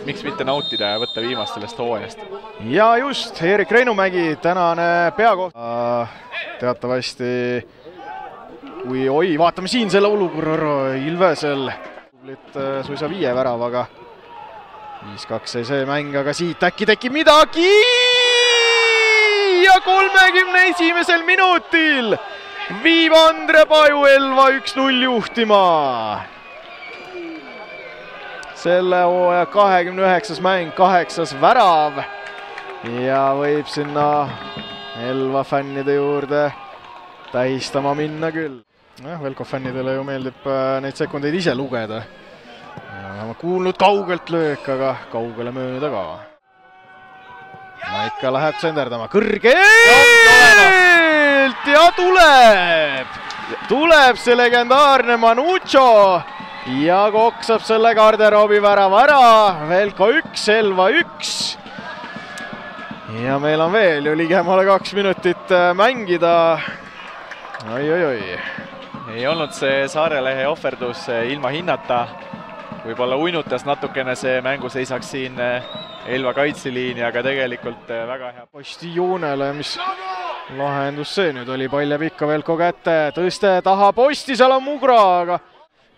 miks mitte nautida ja võtta viimast sellest hooajast. Ja just, Erik Reinumägi, tänane peakoht. Teatavasti, kui vaatame siin selle olukorra Ilvesel. Suisa 5 väravaga. 5-2 sai see mäng, aga siit äkki tekib midagi! Ja 31. minutil viib Andre Paju Elva 1-0 juhtima. Selle hooaja 29. mäng, 8. värav ja võib sinna Elva fännide juurde tähistama minna küll. Velko fännidele ju meeldib neid sekundeid ise lugeda. Ma kuulnud kaugelt löök, aga kaugele mööda ka. Maika läheb senderdama kõrgelt ja tuleb see legendaarne Manucho ja koksab selle garderoobi värava ära. Velko 1, Elva 1. Ja meil on veel ju ligemale 2 minutit mängida. Oi. Ei olnud see Saarelehe ohverdus ilma hinnata. Võib-olla uinutas natukene see mänguseisaks siin Elva kaitseliini, aga tegelikult väga hea. Posti joonele, mis lahendus see nüüd oli, pall jääb ikka Velko kätte, tõste taha posti, seal on Mugra, aga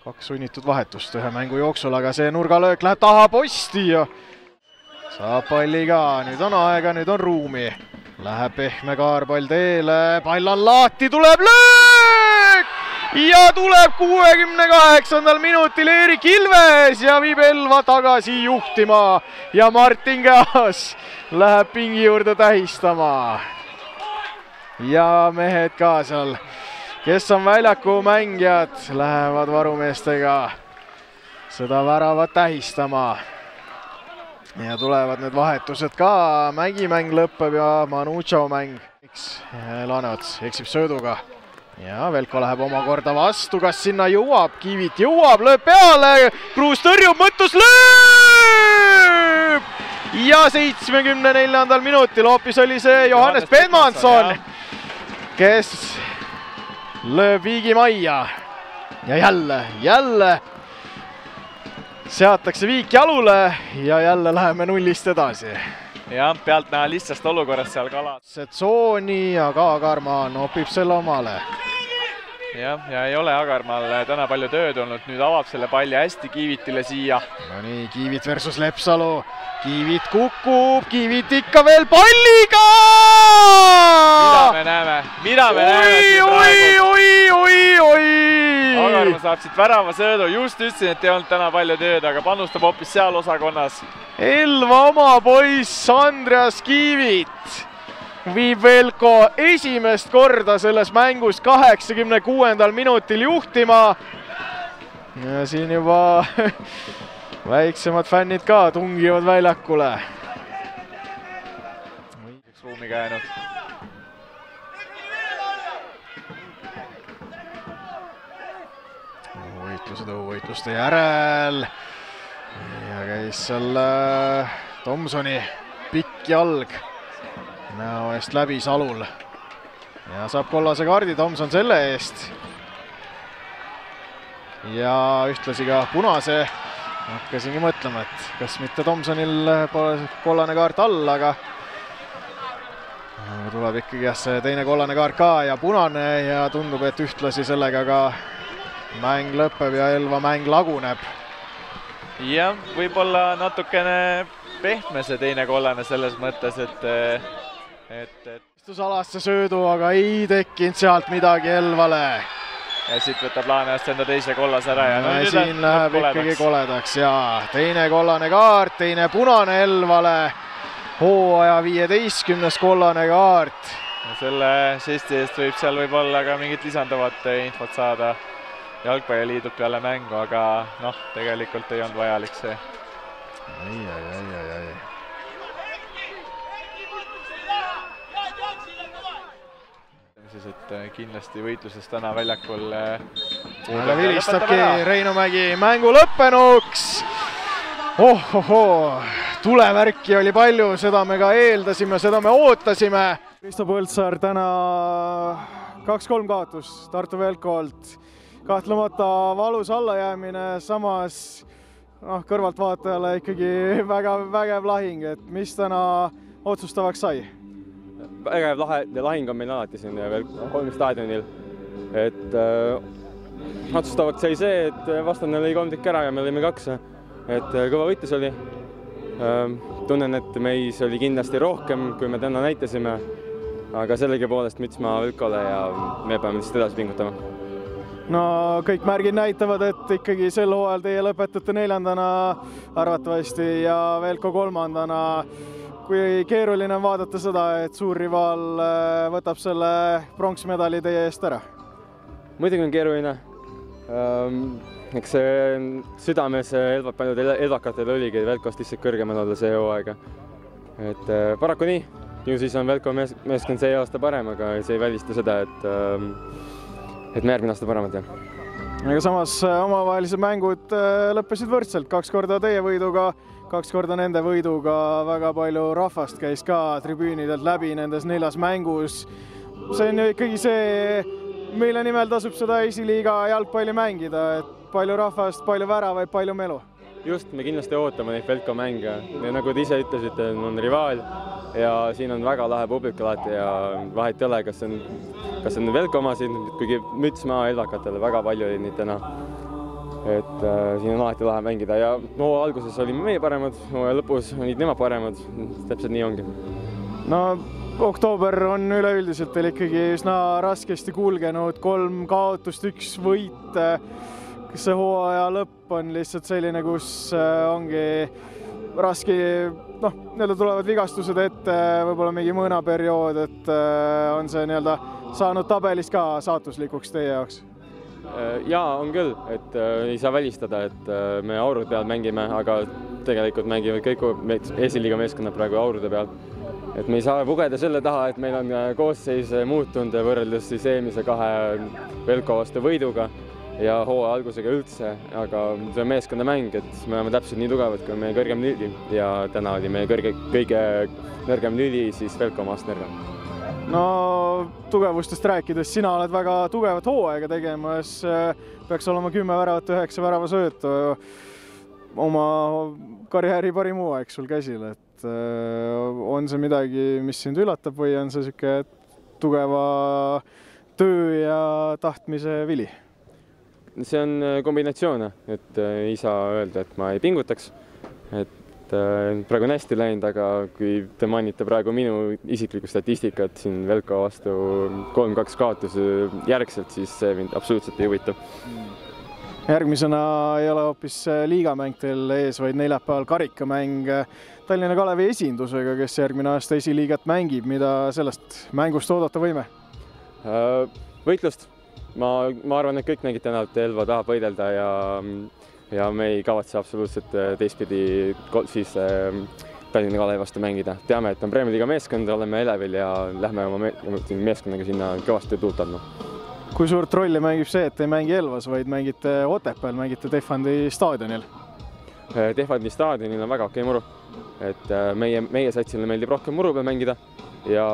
2 sunnitud vahetust ühe mängu jooksul, aga see nurgalöök läheb taha posti ja saab palli ka, nüüd on aega, nüüd on ruumi. Läheb pehme kaarpall teele, pall on laati, tuleb löök! Ja tuleb 68. minutil Erik Ilves ja viib Elva tagasi juhtima ja Martin Käas läheb pingi juurde tähistama. Ja mehed ka seal, kes on väljaku mängijad, lähevad varumeestega seda väravat tähistama. Ja tulevad need vahetused ka, Mägi-mäng lõppeb ja Manucho mäng. Laaneots eksib sööduga. Ja Velko läheb omakorda vastu, kas sinna jõuab, Kivit jõuab, lööb peale, Kruus tõrjub, mõttus lööb! Ja 74. minutil hoopis oli see Johannes Pedmanson, kes lööb viigi majja. Ja jälle seatakse viik jalule ja jälle läheme 0-st edasi. Ja pealt näha lihtsast olukorrast seal kalad. See tsooni, aga Agarmaa nopib selle omale. Ja ei ole Agarmaal täna palju tööd olnud, nüüd avab selle palli hästi Kiivitile siia. No nii, Kiivit versus Lepsalu. Kiivit kukub, Kiivit ikka veel palliga! Mida me näeme? Oi! Agarmaa saab siit värava söödu, just ütlesin, et ei olnud täna palju tööd, aga panustab hoopis seal osakonnas. Elva oma poiss Andreas Kiivit viib Velko esimest korda selles mängus 86. minutil juhtima. Ja siin juba väiksemad fännid ka tungivad väljakule. Üks ruumi käinud. Võitluste järel. Ja käis seal Tomsoni pikk jalg näo eest läbi Salul. Ja saab kollase kaardi Tomson selle eest. Ja ühtlasi ka punase. Hakkasingi mõtlema, et kas mitte Tomsonil pole kollane kaart all, aga tuleb ikkagi see teine kollane kaart ka ja punane ja tundub, et ühtlasi sellega ka mäng lõpeb ja Elva mäng laguneb. Jah, võib-olla natukene pehme see teine kollane selles mõttes, et istusalasse söödu, aga ei tekkinud sealt midagi Elvale. Ja siit võtab Laaneast enda teise kollase ära. Ja siin läheb ikkagi koledaks ja teine kollane kaart, teine punane Elvale. Hooaja 15. kollane kaart. Ja selle žesti eest võib seal võib-olla ka mingit lisanduvat infot saada Jalgpalliliidult peale mängu, aga tegelikult ei olnud vajalik see. Ai. Et kindlasti võitluses täna väljakul aga vilistabki Reinumägi mängu lõppenuks. Tulevärki oli palju, seda me ka eeldasime, seda me ootasime. Kristo Põldsaar täna 2-3 kaotus Tartu Velkolt. Kahtlemata valus allajäämine, samas kõrvaltvaatajale ikkagi väga vägev lahing, et mis täna otsustavaks sai? Vägev lahing on meil alati siin veel Holmi staadionil, et otsustavaks sai see, et vastane lõi 3 tükki ära ja me lõime 2, et kõva võitlus oli. Tunnen, et meis oli kindlasti rohkem, kui me täna näitasime, aga sellegipoolest müts maa Velkole ja me peame lihtsalt edasi pingutama. No kõik märgid näitavad, et ikkagi sel hooajal teie lõpetate 4. arvatavasti ja Velko 3. Kui keeruline on vaadata seda, et suur rivaal võtab selle pronksmedali teie eest ära? Muidugi on keeruline. Eks see südames paljud elvakatel oligi Velkost lihtsalt kõrgemal olla see hooaega. Et paraku nii. Ju siis on Velko meeskond see aasta parem, aga see ei välista seda, et me järgmine aasta paremad teha. Aga samas omavahelised mängud lõppesid võrdselt, 2 korda teie võiduga, 2 korda nende võiduga, väga palju rahvast käis ka tribüünidelt läbi nendes 4 mängus. See on ju ikkagi see, mille nimel tasub seda esiliiga jalgpalli mängida, et palju rahvast, palju väravaid, palju melu. Just, me kindlasti ootame neid Velko mänge. Nagu te ise ütlesite, on rivaal ja siin on väga lahe publik alati ja vahet ei ole, kas on Velko omasid, kuigi müts maa elvakatele, väga palju oli neid täna. Et siin on alati lahe mängida ja alguses olime meie paremad, lõpus olid nemad paremad, täpselt nii ongi. No oktoober on üleüldiselt teil ikkagi üsna raskesti kulgenud, 3 kaotust, 1 võit. Kas see hooaja lõpp on lihtsalt selline, kus ongi raske, tulevad vigastused ette, võib-olla mingi mõõnaperiood, et on see saanud tabelist ka saatuslikuks teie jaoks? Jaa, on küll, et ei saa välistada, et me aurude peal mängime, aga tegelikult mängivad kõik esiliiga meeskonnad praegu aurude peal. Et me ei saa pugeda selle taha, et meil on koosseis muutunud võrreldes siis eelmise 2 Velko vastu võiduga ja hooaja algusega üldse, aga see on meeskonna mäng, et me oleme täpselt nii tugevad, kui meie kõrgem lüli ja täna oli meie kõige nõrgem lüli, siis Velko maast nõrgem. No tugevustest rääkides, sina oled väga tugevat hooaega tegemas, peaks olema 10 väravat, 9 väravasöötu, oma karjääri parim hooaeg sul käsil, et on see midagi, mis sind üllatab või on see siuke tugeva töö ja tahtmise vili? See on kombinatsioon, et ei saa öelda, et ma ei pingutaks, et praegu on hästi läinud, aga kui te mainite praegu minu isiklikku statistikat siin Velko vastu 3-2 kaotus järgselt, siis see mind absoluutselt ei huvita. Järgmisena ei ole hoopis liigamäng teil ees, vaid neljapäeval karikamäng Tallinna Kalevi esindusega, kes järgmine aasta esiliigat mängib. Mida sellest mängust oodata võime? Võitlust. Ma arvan, et kõik nägid täna, et Elva tahab võidelda ja me ei kavatse absoluutselt teistpidi siis Tallinna Kalevi vastu mängida. Teame, et on Premier Liiga meeskond, oleme elevil ja lähme oma meeskonnaga sinna kõvasti tuult andma. Kui suurt rolli mängib see, et ei mängi Elvas, vaid mängite Otepääl, mängite Tehvandi staadionil? Tehvandi staadionil on väga okei muru. Et meie satsile meeldib rohkem muru peal mängida ja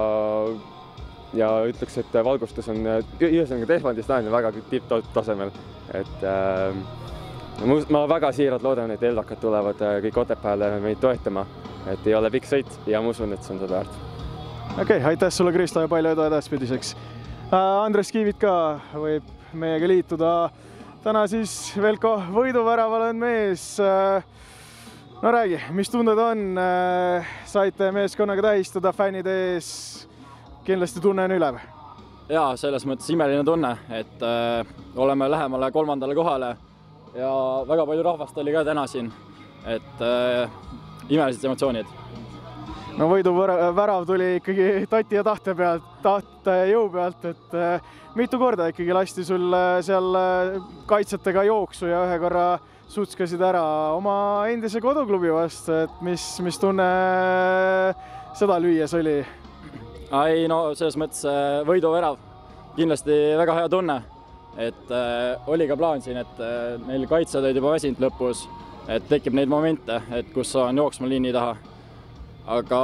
ütleks, et valgustus on ühesõnaga Tehvandi staadion väga tipptasemel. Et ma väga siiralt loodan, et elvakad tulevad kõik Otepääle meid toetama, et ei ole pikk sõit ja ma usun, et see on seda väärt. Okei, aitäh sulle, Kristo, ja palju edu edaspidiseks. Andres Kiivit ka võib meiega liituda. Täna siis Velko võiduväraval on mees. No räägi, mis tunded on? Saite meeskonnaga tähistada fännide ees. Kindlasti tunne on ülev. Jaa, selles mõttes imeline tunne, et oleme lähemale 3. kohale ja väga palju rahvast oli ka täna siin, et imelised emotsioonid. No võiduvärav tuli ikkagi tati ja tahte jõu pealt, et mitu korda ikkagi lasti sul seal kaitsjatega jooksu ja ühe korra sutskasid ära oma endise koduklubi vastu, et mis tunne seda lüües oli? Ei, no selles mõttes võiduvärav kindlasti väga hea tunne, et oli ka plaan siin, et meil kaitsjad olid juba väsinud lõpus, et tekib neid momente, et kus on jooksma liini taha. Aga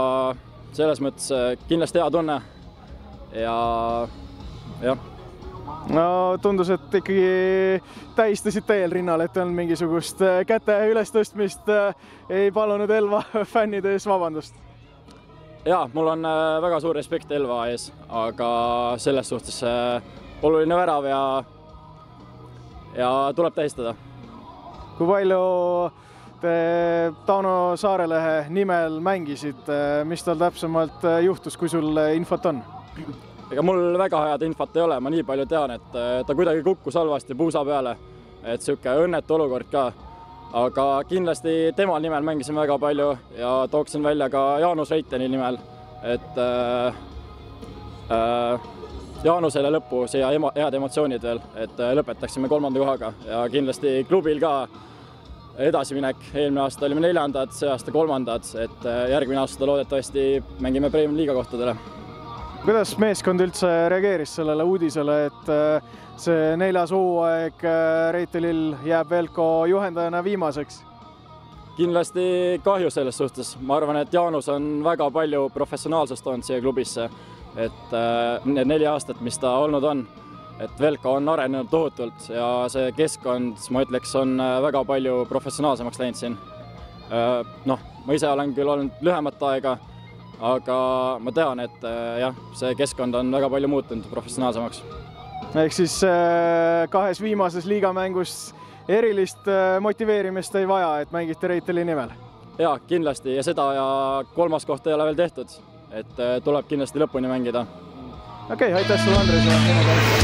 selles mõttes kindlasti hea tunne ja jah, no tundus, et ikkagi tähistasite eelrinnal, et on mingisugust käte ülestõstmist, ei palunud Elva fännide ees vabandust. Jaa, mul on väga suur respekt Elva ees, aga selles suhtes oluline värav ja tuleb tähistada. Kui palju te Tauno Saarelehe nimel mängisite, mis tal täpsemalt juhtus, kui sul infot on? Ega mul väga head infot ei ole, ma nii palju tean, et ta kuidagi kukkus halvasti puusa peale, et siuke õnnetu olukord ka. Aga kindlasti temal nimel mängisime väga palju ja tooksin välja ka Jaanus Reiteni nimel, et Jaanusele lõppu siia head emotsioonid veel, et lõpetaksime 3. kohaga ja kindlasti klubil ka edasiminek. Eelmine aasta olime 4., see aasta 3., et järgmine aasta loodetavasti mängime Premiumi liiga kohtadele. Kuidas meeskond üldse reageeris sellele uudisele, et see 4. hooaeg Reitelil jääb Velko juhendajana viimaseks? Kindlasti kahju selles suhtes. Ma arvan, et Jaanus on väga palju professionaalsust toonud siia klubisse, et need 4 aastat, mis ta olnud on, et Velko on arenenud tohutult ja see keskkond, ma ütleks, on väga palju professionaalsemaks läinud siin. Ma ise olen küll olnud lühemat aega, aga ma tean, et jah, see keskkond on väga palju muutunud professionaalsemaks. Ehk siis 2 viimases liigamängus erilist motiveerimist ei vaja, et mängite Reiteli nimel? Jaa, kindlasti ja seda ja 3. koht ei ole veel tehtud, et tuleb kindlasti lõpuni mängida. Okei, aitäh sulle, Andres!